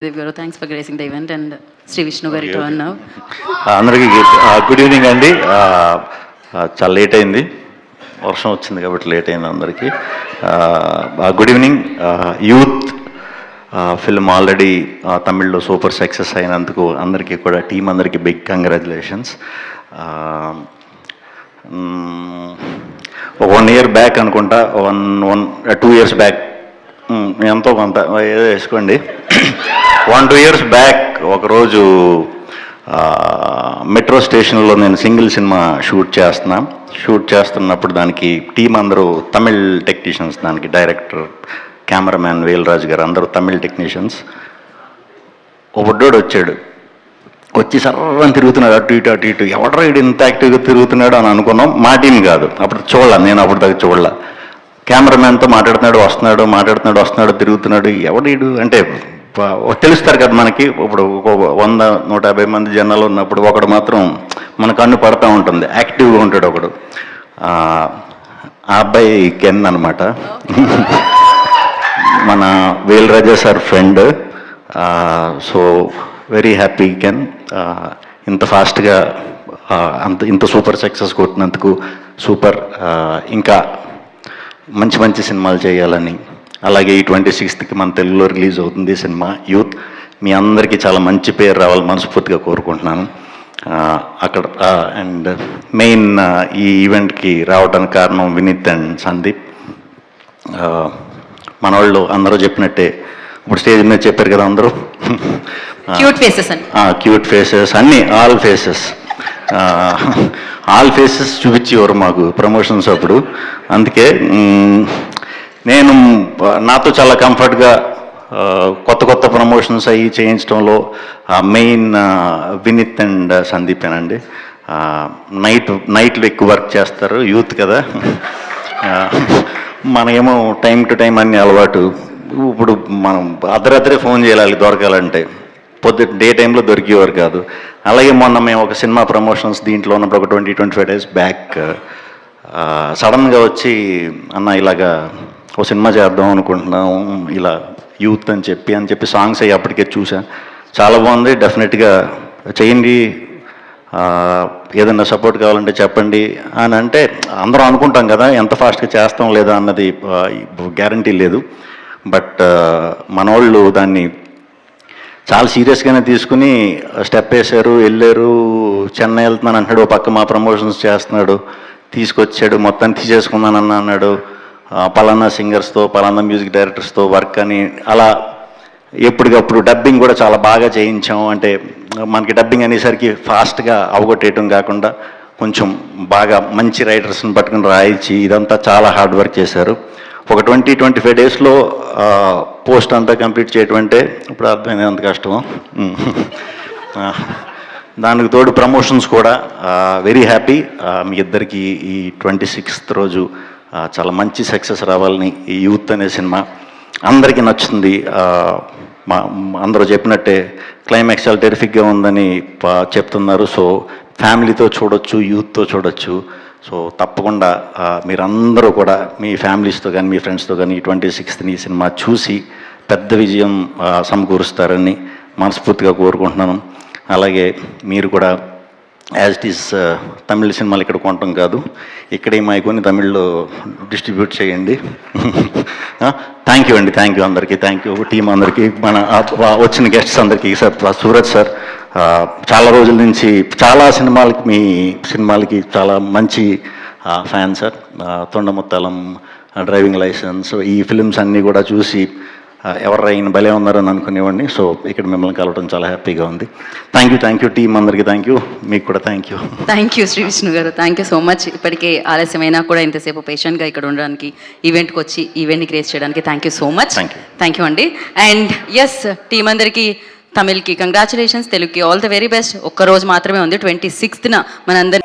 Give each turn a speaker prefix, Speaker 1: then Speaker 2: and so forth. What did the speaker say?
Speaker 1: Garu, thanks for gracing the event, and Sri Vishnu Garu return now.
Speaker 2: అందరికీ good evening అండి. చాలా late అయింది, వర్షం వచ్చింది కాబట్టి లేట్ అయింది అందరికీ. Good evening. Youth film already తమిళ్లో సూపర్ సక్సెస్ అయినందుకు అందరికీ కూడా టీం అందరికీ బిగ్ కంగ్రాచులేషన్స్. 1 year బ్యాక్ అనుకుంటా, 2 years బ్యాక్ ఎంతో కొంత ఏదో వేసుకోండి. 1-2 years బ్యాక్ ఒకరోజు మెట్రో స్టేషన్లో నేను సింగిల్ సినిమా షూట్ చేస్తున్నప్పుడు దానికి టీం అందరూ తమిళ్ టెక్నీషియన్స్, దానికి డైరెక్టర్, కెమెరామ్యాన్ వేల్రాజు గారు అందరూ తమిళ్ టెక్నీషియన్స్. ఒక బుడ్డోడు వచ్చి సర్వని తిరుగుతున్నాడు అటు ఇటు. ఎవడరా ఇటు ఇంత యాక్టివ్గా తిరుగుతున్నాడు అని అనుకున్నాం. మా టీం కాదు, అప్పుడు నేను అప్పుడు దాకా చూడలే. కెమెరామ్యాన్తో మాట్లాడుతున్నాడు తిరుగుతున్నాడు. ఎవడీడు అంటే తెలుస్తారు కదా మనకి. ఇప్పుడు 100-150 మంది జనాలు ఉన్నప్పుడు ఒకడు మాత్రం మన కన్ను పడతా ఉంటుంది, యాక్టివ్గా ఉంటాడు ఒకడు. ఆ అబ్బాయి కెన్ అనమాట, మన Velraja sir friend. So very happy Ken, ఇంత ఫాస్ట్గా ఇంత సూపర్ సక్సెస్ కొట్టినందుకు. సూపర్. ఇంకా మంచి సినిమాలు చేయాలని, అలాగే ఈ 26th మన తెలుగులో రిలీజ్ అవుతుంది సినిమా యూత్. మీ అందరికీ చాలా మంచి పేరు రావాలి మనస్ఫూర్తిగా కోరుకుంటున్నాను. అక్కడ అండ్ మెయిన్ ఈ ఈవెంట్కి రావడానికి కారణం వినీత్ అండ్ సందీప్. మన వాళ్ళు అందరూ చెప్పినట్టే ఇప్పుడు స్టేజ్ మీద చెప్పారు కదా అందరూ, క్యూట్ ఫేసెస్ అన్నీ, ఆల్ ఫేసెస్ చూపించేవారు మాకు ప్రమోషన్స్ అప్పుడు. అందుకే నేను నాతో చాలా కంఫర్ట్గా కొత్త ప్రమోషన్స్ అయ్యి చేయించడంలో మెయిన్ వినీత్ అండ్ సందీపేనండి. నైట్లు ఎక్కువ వర్క్ చేస్తారు, యూత్ కదా. మనకేమో టైం టు టైం అన్ని అలవాటు. ఇప్పుడు మనం అర్ధరాత్రే ఫోన్ చేయాలి దొరకాలంటే, డే టైంలో దొరికేవారు కాదు. అలాగే మొన్న మేము ఒక సినిమా ప్రమోషన్స్ దీంట్లో ఉన్నప్పుడు ఒక 20-25 days బ్యాక్ సడన్గా వచ్చి, అన్న ఇలాగా ఒక సినిమా చేద్దాం అనుకుంటున్నాం ఇలా యూత్ అని చెప్పి సాంగ్స్ అయ్యి అప్పటికే చూసా. చాలా బాగుంది, డెఫినెట్గా చేయండి, ఏదన్నా సపోర్ట్ కావాలంటే చెప్పండి అని అంటే అందరం అనుకుంటాం కదా, ఎంత ఫాస్ట్గా చేస్తాం లేదా అన్నది గ్యారంటీ లేదు. బట్ మనోళ్ళు దాన్ని చాలా సీరియస్గానే తీసుకుని స్టెప్ వేశారు, వెళ్ళారు. చెన్నై వెళ్తున్నాను అంటున్నాడు, ఓ పక్క మా ప్రమోషన్స్ చేస్తున్నాడు, తీసుకొచ్చాడు, మొత్తం తీసేసుకున్నానన్న అన్నాడు. పలానా సింగర్స్తో, పలానా మ్యూజిక్ డైరెక్టర్స్తో వర్క్ అని అలా ఎప్పటికప్పుడు డబ్బింగ్ కూడా చాలా బాగా చేయించాం. అంటే మనకి డబ్బింగ్ అనేసరికి ఫాస్ట్గా అవగొట్టేయటం కాకుండా కొంచెం బాగా మంచి రైటర్స్ని పట్టుకుని రాయించి ఇదంతా చాలా హార్డ్ వర్క్ చేశారు. ఒక 20-25 daysలో పోస్ట్ అంతా కంప్లీట్ చేయటం అంటే ఇప్పుడు అర్థమైంది ఎంత కష్టమో. దానికి తోడు ప్రమోషన్స్ కూడా. Very happy. మీ ఇద్దరికి ఈ 26th రోజు చాలా మంచి సక్సెస్ రావాలని. ఈ యూత్ అనే సినిమా అందరికీ నచ్చుతుంది. అందరూ చెప్పినట్టే క్లైమాక్స్ చాలా టెరిఫిక్గా ఉందని చెప్తున్నారు. సో ఫ్యామిలీతో చూడొచ్చు, యూత్తో చూడొచ్చు. సో తప్పకుండా మీరందరూ కూడా మీ ఫ్యామిలీస్తో కానీ మీ ఫ్రెండ్స్తో కానీ ఈ 26th ఈ సినిమా చూసి పెద్ద విజయం సమకూరుస్తారని మనస్ఫూర్తిగా కోరుకుంటున్నాను. అలాగే మీరు కూడా యాజ్ ఇట్ ఈస్ తమిళ సినిమాలు ఇక్కడ కొనటం కాదు, ఇక్కడే కొని తమిళ్లో డిస్ట్రిబ్యూట్ చేయండి. థ్యాంక్ యూ అండి, థ్యాంక్ యూ అందరికీ, థ్యాంక్ యూ టీం అందరికీ, మన వచ్చిన గెస్ట్స్ అందరికీ. సార్ సూరజ్ సార్ చాలా రోజుల నుంచి చాలా సినిమాలకి, మీ సినిమాలకి చాలా మంచి ఫ్యాన్ సార్. తొండముత్తాలం, డ్రైవింగ్ లైసెన్స్, ఈ ఫిలిమ్స్ అన్నీ కూడా చూసి ఎవరైనా భలే ఉన్నారని అనుకునేవాడిని. సో ఇక్కడ మిమ్మల్ని కలవడం చాలా హ్యాపీగా ఉంది. థ్యాంక్ యూ టీం అందరికీ, థ్యాంక్ యూ, మీకు కూడా థ్యాంక్ యూ
Speaker 1: శ్రీ విష్ణు గారు, థ్యాంక్ యూ సో మచ్. ఇప్పటికే ఆలస్యమైనా కూడా ఇంతసేపు పేషెంట్గా ఇక్కడ ఉండడానికి, ఈవెంట్కి వచ్చి ఈవెంట్ని క్రియేట్ చేయడానికి thank you so much. Thank you అండి. అండ్ ఎస్, టీం అందరికీ తమిళ్కి కంగ్రాచులేషన్స్, తెలుగుకి ఆల్ ద వెరీ బెస్ట్. ఒక్కరోజు మాత్రమే ఉంది, 26th మనందరి